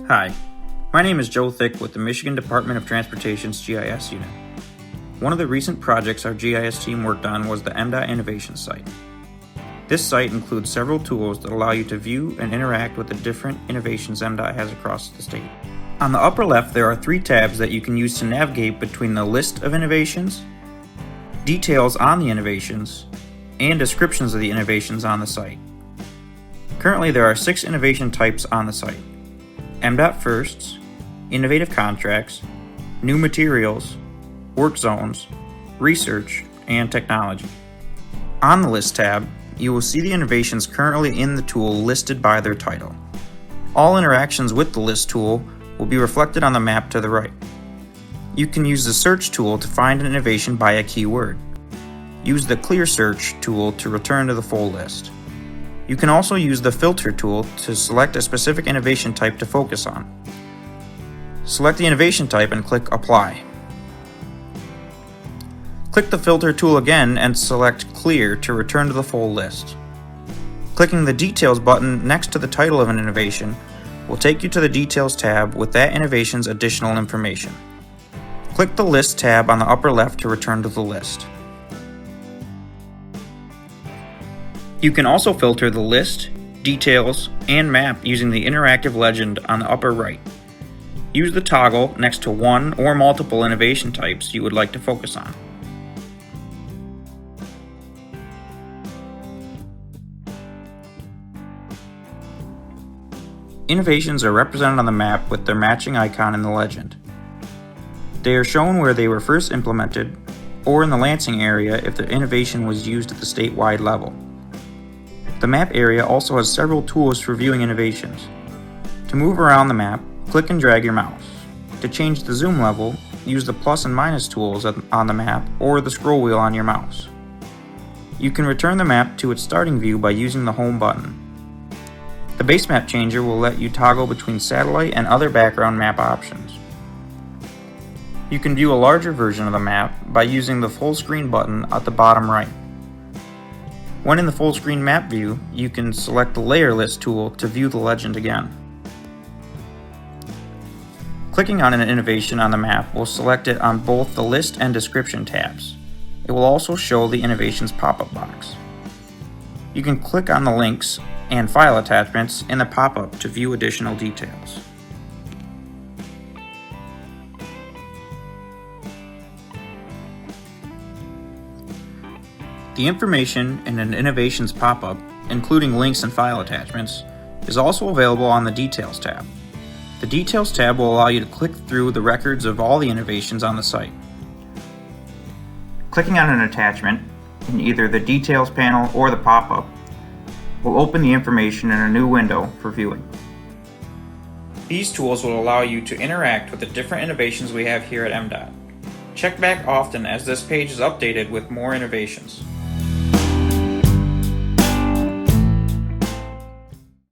Hi, my name is Joe Thick with the Michigan Department of Transportation's GIS unit. One of the recent projects our GIS team worked on was the MDOT Innovations site. This site includes several tools that allow you to view and interact with the different innovations MDOT has across the state. On the upper left, there are 3 tabs that you can use to navigate between the list of innovations, details on the innovations, and descriptions of the innovations on the site. Currently, there are 6 innovation types on the site: MDOT Firsts, Innovative Contracts, New Materials, Work Zones, Research, and Technology. On the List tab, you will see the innovations currently in the tool listed by their title. All interactions with the List tool will be reflected on the map to the right. You can use the Search tool to find an innovation by a keyword. Use the Clear Search tool to return to the full list. You can also use the Filter tool to select a specific innovation type to focus on. Select the innovation type and click Apply. Click the Filter tool again and select Clear to return to the full list. Clicking the Details button next to the title of an innovation will take you to the Details tab with that innovation's additional information. Click the List tab on the upper left to return to the list. You can also filter the list, details, and map using the interactive legend on the upper right. Use the toggle next to one or multiple innovation types you would like to focus on. Innovations are represented on the map with their matching icon in the legend. They are shown where they were first implemented, or in the Lansing area if the innovation was used at the statewide level. The map area also has several tools for viewing innovations. To move around the map, click and drag your mouse. To change the zoom level, use the plus and minus tools on the map or the scroll wheel on your mouse. You can return the map to its starting view by using the Home button. The base map changer will let you toggle between satellite and other background map options. You can view a larger version of the map by using the full screen button at the bottom right. When in the full screen map view, you can select the Layer List tool to view the legend again. Clicking on an innovation on the map will select it on both the List and Description tabs. It will also show the innovation's pop-up box. You can click on the links and file attachments in the pop-up to view additional details. The information in an innovations pop-up, including links and file attachments, is also available on the Details tab. The Details tab will allow you to click through the records of all the innovations on the site. Clicking on an attachment in either the Details panel or the pop-up will open the information in a new window for viewing. These tools will allow you to interact with the different innovations we have here at MDOT. Check back often as this page is updated with more innovations.